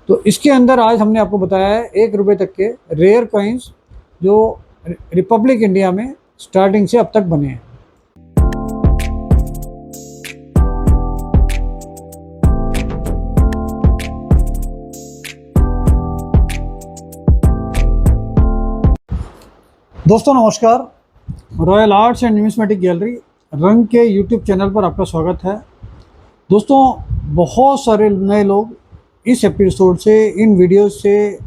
तो इसके अंदर आज हमने आपको बताया है 1 रुपये तक के रेयर कॉइन्स जो रिपब्लिक इंडिया में स्टार्टिंग से अब तक बने हैं। दोस्तों नमस्कार, royal arts and numismatic gallery रंग के यूट्यूब चैनल पर आपका स्वागत है। दोस्तों बहुत सारे नए लोग इस एपिसोड से, इन वीडियोस से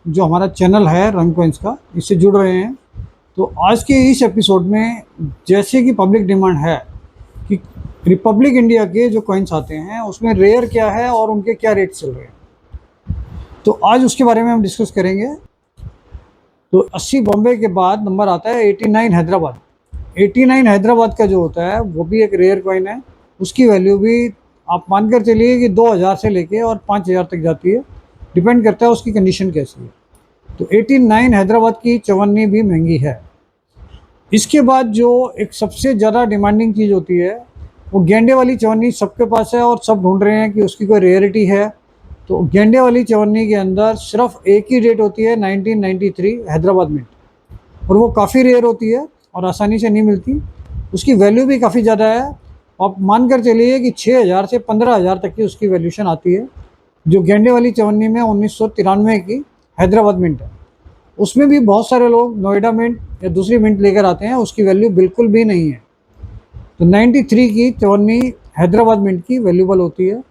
जो हमारा चैनल है रंग कॉइन्स का, इससे जुड़ रहे हैं। तो आज के इस एपिसोड में जैसे कि पब्लिक डिमांड है कि रिपब्लिक इंडिया के जो कॉइन्स आते हैं उसमें रेयर क्या है और उनके क्या रेट चल रहे हैं, तो आज उसके बारे में हम डिस्कस करेंगे। तो 80 बॉम्बे के बाद नंबर आता है 89 हैदराबाद। 89 हैदराबाद का जो होता है वो भी एक रेयर कॉइन है। उसकी वैल्यू भी आप मानकर चलिए कि 2000 से लेके और 5000 तक जाती है, डिपेंड करता है उसकी कंडीशन कैसी है। तो 89 हैदराबाद की चवन्नी भी महंगी है। इसके बाद जो एक सबसे ज़्यादा डिमांडिंग चीज़ होती है वो गेंडे वाली चवन्नी सबके पास है और सब ढूंढ रहे हैं कि उसकी कोई रेयरिटी है। तो गेंडे वाली चवन्नी के अंदर सिर्फ एक ही रेट होती है 1993 हैदराबाद मिंट, और वो काफ़ी रेयर होती है और आसानी से नहीं मिलती। उसकी वैल्यू भी काफ़ी ज़्यादा है। आप मान कर चलिए कि 6000 से 15000 तक की उसकी वैल्यूशन आती है। जो गेंडे वाली चवन्नी में 1993 की हैदराबाद मिंट है, उसमें भी बहुत सारे लोग नोएडा मिंट या दूसरी मिंट लेकर आते हैं, उसकी वैल्यू बिल्कुल भी नहीं है। तो 93 की चवन्नी हैदराबाद मिंट की वैल्यूबल होती है।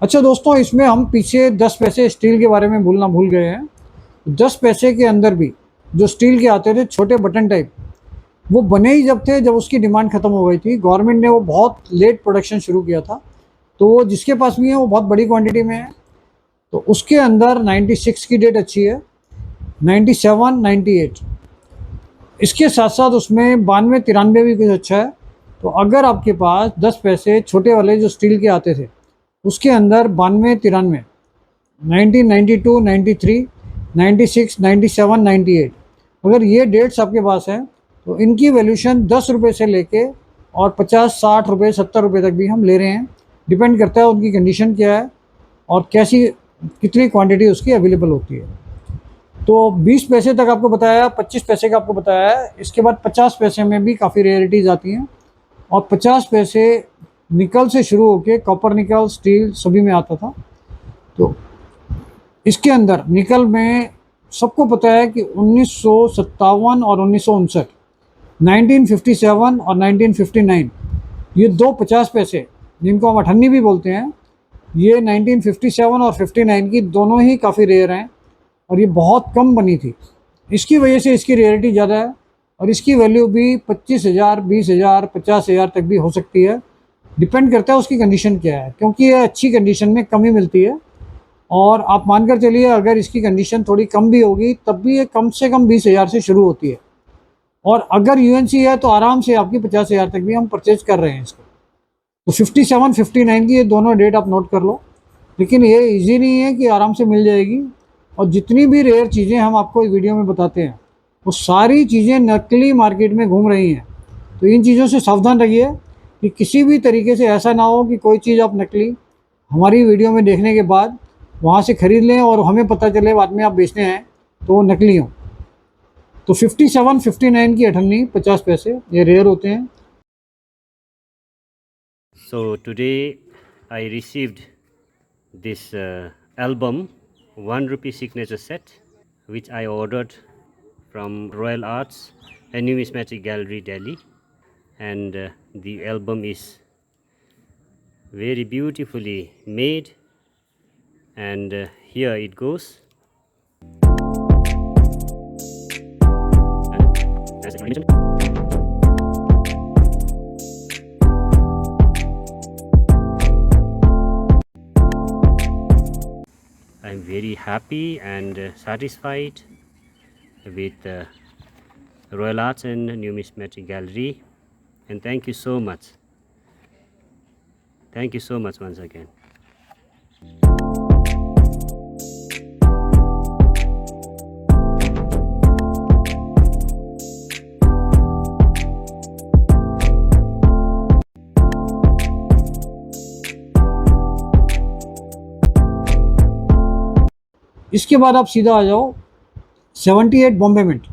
अच्छा दोस्तों, इसमें हम पीछे 10 पैसे स्टील के बारे में भूल गए हैं। 10 पैसे के अंदर भी जो स्टील के आते थे छोटे बटन टाइप, वो बने ही जब थे जब उसकी डिमांड ख़त्म हो गई थी। गवर्नमेंट ने वो बहुत लेट प्रोडक्शन शुरू किया था, तो वो जिसके पास भी है वो बहुत बड़ी क्वांटिटी में है। तो उसके अंदर 96 की डेट अच्छी है, 97, 98। इसके साथ साथ उसमें 92, 93 भी कुछ अच्छा है। तो अगर आपके पास 10 पैसे छोटे वाले जो स्टील के आते थे उसके अंदर 92, 93, 1992, 93, 96, 97, 98, अगर ये डेट्स आपके पास हैं तो इनकी वैल्यूशन 10 रुपये से लेके और 50, 60 रुपये, 70 रुपये तक भी हम ले रहे हैं। डिपेंड करता है उनकी कंडीशन क्या है और कितनी क्वांटिटी उसकी अवेलेबल होती है। तो 20 पैसे तक आपको बताया, 25 पैसे का आपको बताया है। इसके बाद 50 पैसे में भी काफ़ी रेयरिटीज़ आती हैं, और 50 पैसे निकल से शुरू होके कॉपर, निकल, स्टील सभी में आता था। तो इसके अंदर निकल में सबको पता है कि 1957 और 1959, 1957 और 1959, ये दो 50 पैसे जिनको हम अठन्नी भी बोलते हैं, ये 1957 और 59 की दोनों ही काफ़ी रेयर हैं और ये बहुत कम बनी थी। इसकी वजह से इसकी रेयरिटी ज़्यादा है और इसकी वैल्यू भी 25,000, 20,000, 50,000 तक भी हो सकती है। डिपेंड करता है उसकी कंडीशन क्या है, क्योंकि ये अच्छी कंडीशन में कम ही मिलती है। और आप मानकर चलिए अगर इसकी कंडीशन थोड़ी कम भी होगी तब भी ये कम से कम 20,000 से शुरू होती है, और अगर यूएनसी है तो आराम से आपकी 50,000 तक भी हम परचेज कर रहे हैं इसको। तो 57, 59 की ये दोनों डेट आप नोट कर लो। लेकिन ये इजी नहीं है कि आराम से मिल जाएगी, और जितनी भी रेयर चीज़ें हम आपको इस वीडियो में बताते हैं वो सारी चीज़ें नकली मार्केट में घूम रही हैं। तो इन चीज़ों से सावधान रहिए कि किसी भी तरीके से ऐसा ना हो कि कोई चीज़ आप नकली हमारी वीडियो में देखने के बाद वहाँ से ख़रीद लें और हमें पता चले बाद में आप बेचने हैं तो वो नकली हों। तो 57, 59 की अठन्नी 50 पैसे ये रेयर होते हैं। So today I received this album 1 rupee signature set which I ordered from Royal Arts and Numismatic Gallery, Delhi, and the album is very beautifully made, and here it goes. I'm very happy and satisfied with Royal Arts and Numismatic Gallery, and thank you so much. Thank you so much once again. इसके बाद आप सीधा आ जाओ 78 Bombay mint.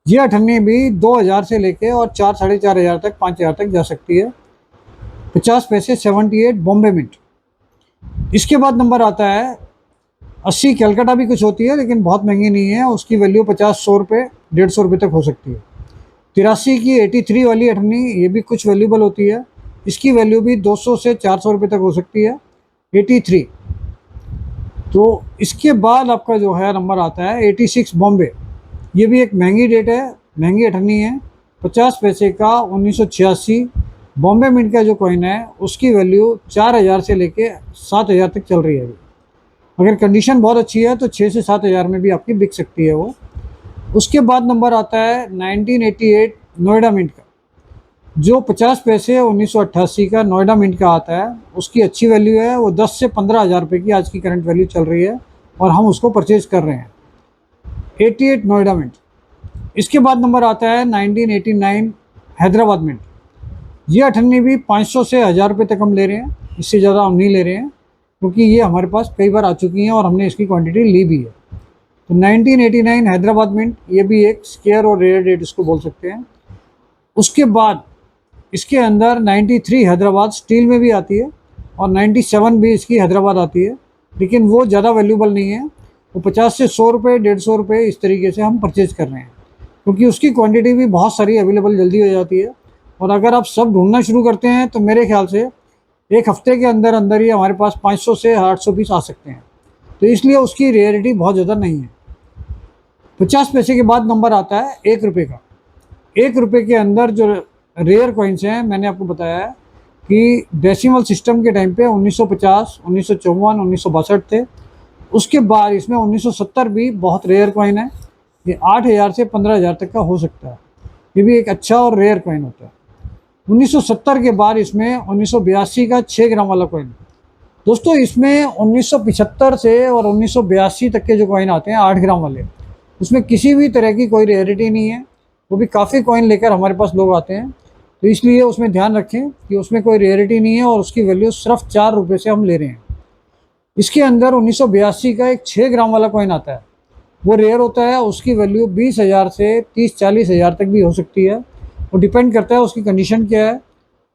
ये अठन्नी भी 2000 से लेके और 4 साढ़े 4 हज़ार तक 5 हज़ार तक जा सकती है। 50 पैसे 78 बॉम्बे मिंट। इसके बाद नंबर आता है 80 कैलकाटा भी कुछ होती है लेकिन बहुत महंगी नहीं है, उसकी वैल्यू 50-100 रुपये 150 रुपये तक हो सकती है। 83 की 83 वाली अठन्नी ये भी कुछ वैल्यूबल होती है, इसकी वैल्यू भी 200 से 400 रुपये तक हो सकती है 83। तो इसके बाद आपका जो है नंबर आता है 86 बॉम्बे। ये भी एक महंगी डेट है, महंगी अठन्नी है। 50 पैसे का 1986 बॉम्बे मिंट का जो कॉइन है उसकी वैल्यू 4000 से लेके 7000 तक चल रही है अभी। अगर कंडीशन बहुत अच्छी है तो 6 से 7 हज़ार में भी आपकी बिक सकती है वो। उसके बाद नंबर आता है 1988 नोएडा मिंट का, जो 50 पैसे 1988 का नोएडा मिंट का आता है, उसकी अच्छी वैल्यू है। वो 10 से 15 हज़ार रुपये की आज की करंट वैल्यू चल रही है और हम उसको परचेज कर रहे हैं 88 नोएडा मिंट। इसके बाद नंबर आता है 1989 हैदराबाद मिंट। ये अठन्नी भी 500 से 1000 रुपये तक हम ले रहे हैं, इससे ज़्यादा हम नहीं ले रहे हैं क्योंकि ये हमारे पास कई बार आ चुकी हैं और हमने इसकी क्वांटिटी ली भी है। तो 1989 हैदराबाद मिंट ये भी एक स्केयर और रेयर डेट इसको बोल सकते हैं। उसके बाद इसके अंदर 93 हैदराबाद स्टील में भी आती है और 97 भी इसकी हैदराबाद आती है, लेकिन वो ज़्यादा वैल्यूबल नहीं है। वो 50 से 100 रुपये 150 रुपये इस तरीके से हम परचेज़ कर रहे हैं क्योंकि उसकी क्वांटिटी भी बहुत सारी अवेलेबल जल्दी हो जाती है। और अगर आप सब ढूंढना शुरू करते हैं तो मेरे ख्याल से एक हफ्ते के अंदर अंदर ही हमारे पास 500 से 800 पीस आ सकते हैं, तो इसलिए उसकी रेयरिटी बहुत ज़्यादा नहीं है। 50 पैसे के बाद नंबर आता है 1 रुपये का। 1 रुपये के अंदर जो रेयर कॉइन्स हैं मैंने आपको बताया है कि डेसिमल सिस्टम के टाइम पे 1950, 1954, 1962 थे। उसके बाद इसमें 1970 भी बहुत रेयर कॉइन है, ये 8000 से 15000 तक का हो सकता है। ये भी एक अच्छा और रेयर कॉइन होता है। 1970 के बाद इसमें 1982 का 6 ग्राम वाला कॉइन। दोस्तों इसमें 1975 से और 1982 तक के जो कॉइन आते हैं 8 ग्राम वाले, उसमें किसी भी तरह की कोई रेयरिटी नहीं है। वो भी काफ़ी कॉइन लेकर हमारे पास लोग आते हैं, तो इसलिए उसमें ध्यान रखें कि उसमें कोई रेयरिटी नहीं है और उसकी वैल्यू सिर्फ 4 रुपये से हम ले रहे हैं। इसके अंदर 1982 का एक 6 ग्राम वाला कॉइन आता है, वो रेयर होता है, उसकी वैल्यू 20,000 से 30-40 हज़ार तक भी हो सकती है। वो डिपेंड करता है उसकी कंडीशन क्या है।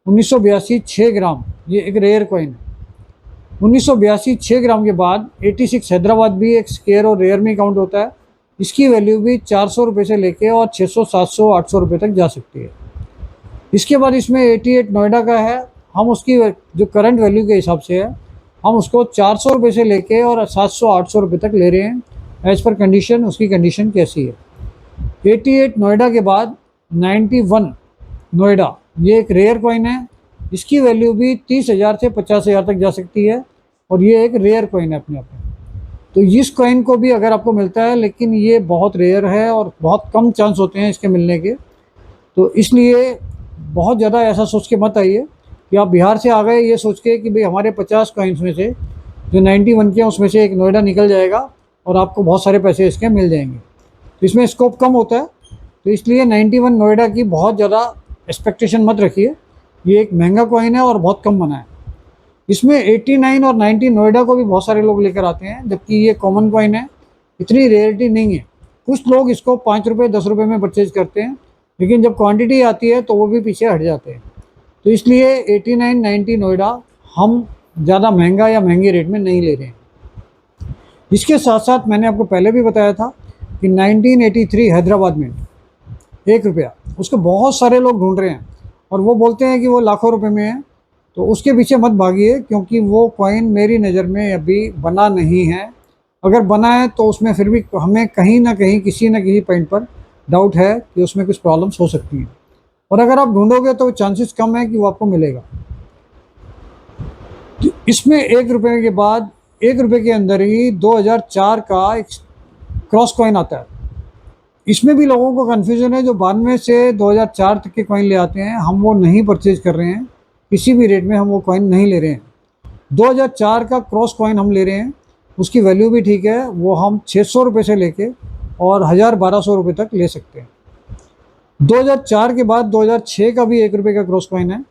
1982 6 ग्राम ये एक रेयर कॉइन है। 1982 6 ग्राम के बाद 86 हैदराबाद भी एक स्केयर और रेयर में काउंट होता है। इसकी वैल्यू भी 400 रुपये से लेके और 600, 700, 800 रुपये तक जा सकती है। इसके बाद इसमें 88 नोएडा का है, हम उसकी जो करंट वैल्यू के हिसाब से है हम उसको 400 रुपये से लेके और 700, 800 रुपये तक ले रहे हैं एज़ पर कंडीशन, उसकी कंडीशन कैसी है। 88 नोएडा के बाद 91 नोएडा ये एक रेयर कॉइन है, इसकी वैल्यू भी 30,000 से 50,000 तक जा सकती है और ये एक रेयर कॉइन है अपने आप में। तो इस कॉइन को भी अगर आपको मिलता है, लेकिन ये बहुत रेयर है और बहुत कम चांस होते हैं इसके मिलने के, तो इसलिए बहुत ज़्यादा ऐसा सोच के मत आइए कि आप बिहार से आ गए ये सोच के कि भाई हमारे 50 कॉइन्स में से जो 91 के हैं उसमें से एक नोएडा निकल जाएगा और आपको बहुत सारे पैसे इसके मिल जाएंगे। तो इसमें स्कोप कम होता है, तो इसलिए 91 नोएडा की बहुत ज़्यादा एक्सपेक्टेशन मत रखिए। ये एक महंगा कॉइन है और बहुत कम बना है। इसमें 89 और 90 नोएडा को भी बहुत सारे लोग लेकर आते हैं, जबकि ये कॉमन कॉइन है, इतनी रेयरिटी नहीं है। कुछ लोग इसको 5 रुपये 10 रुपये में परचेज करते हैं, लेकिन जब क्वांटिटी आती है तो वो भी पीछे हट जाते हैं। तो इसलिए 89, 90 नोएडा हम ज़्यादा महंगा या महंगी रेट में नहीं ले रहे हैं। इसके साथ साथ मैंने आपको पहले भी बताया था कि 1983 हैदराबाद में 1 रुपया, उसको बहुत सारे लोग ढूंढ रहे हैं और वो बोलते हैं कि वो लाखों रुपए में है, तो उसके पीछे मत भागिए क्योंकि वो कॉइन मेरी नज़र में अभी बना नहीं है। अगर बना है तो उसमें फिर भी हमें कहीं ना कहीं किसी न किसी पॉइंट पर डाउट है कि उसमें कुछ प्रॉब्लम्स हो सकती हैं, और अगर आप ढूंढोगे तो चांसेस कम है कि वो आपको मिलेगा। तो इसमें 1 रुपये के बाद 1 रुपये के अंदर ही 2004 का एक क्रॉस कॉइन आता है। इसमें भी लोगों को कन्फ्यूजन है, जो 92 से 2004 तक के कॉइन ले आते हैं हम वो नहीं परचेज कर रहे हैं, किसी भी रेट में हम वो कॉइन नहीं ले रहे हैं। 2004 का क्रॉस कॉइन हम ले रहे हैं, उसकी वैल्यू भी ठीक है, वो हम 600 रुपये से लेके और 1000-1200 रुपये तक ले सकते हैं। 2004 के बाद 2006 का भी 1 रुपये का क्रॉस कॉइन है,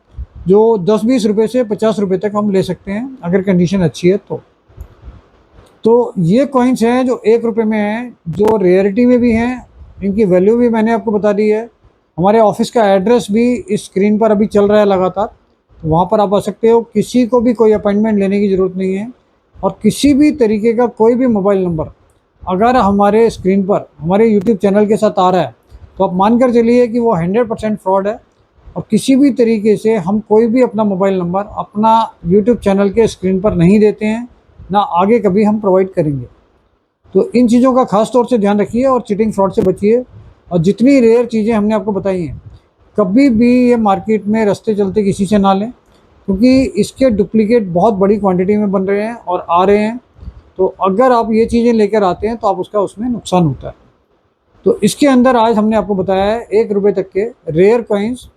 जो 10-20 रुपये से 50 रुपये तक हम ले सकते हैं अगर कंडीशन अच्छी है तो। तो ये कॉइन्स हैं जो 1 रुपये में हैं, जो रेयरिटी में भी हैं, इनकी वैल्यू भी मैंने आपको बता दी है। हमारे ऑफिस का एड्रेस भी इस स्क्रीन पर अभी चल रहा है लगातार, तो वहाँ पर आप आ सकते हो। किसी को भी कोई अपॉइंटमेंट लेने की ज़रूरत नहीं है, और किसी भी तरीके का कोई भी मोबाइल नंबर अगर हमारे स्क्रीन पर हमारे यूट्यूब चैनल के साथ आ रहा है तो आप मानकर चलिए कि वो 100% फ्रॉड है। और किसी भी तरीके से हम कोई भी अपना मोबाइल नंबर अपना यूट्यूब चैनल के स्क्रीन पर नहीं देते हैं, ना आगे कभी हम प्रोवाइड करेंगे। तो इन चीज़ों का खास तौर से ध्यान रखिए और चीटिंग फ्रॉड से बचिए। और जितनी रेयर चीज़ें हमने आपको बताई हैं, कभी भी ये मार्केट में रास्ते चलते किसी से ना लें, क्योंकि इसके डुप्लीकेट बहुत बड़ी क्वांटिटी में बन रहे हैं और आ रहे हैं। तो अगर आप ये चीज़ें लेकर आते हैं तो आप उसका उसमें नुकसान होता है। तो इसके अंदर आज हमने आपको बताया है 1 रुपये तक के रेयर कॉइन्स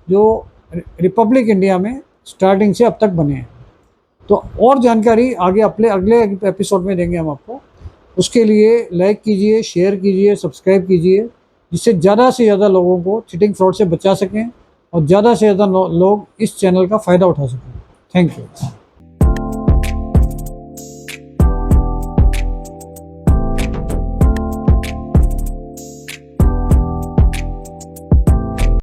जो रिपब्लिक इंडिया में स्टार्टिंग से अब तक बने हैं। तो और जानकारी आगे अगले एपिसोड में देंगे हम आपको। उसके लिए लाइक कीजिए, शेयर कीजिए, सब्सक्राइब कीजिए, जिससे ज़्यादा से ज़्यादा लोगों को चीटिंग फ्रॉड से बचा सकें और ज़्यादा से ज़्यादा लोग इस चैनल का फ़ायदा उठा सकें। Thank you.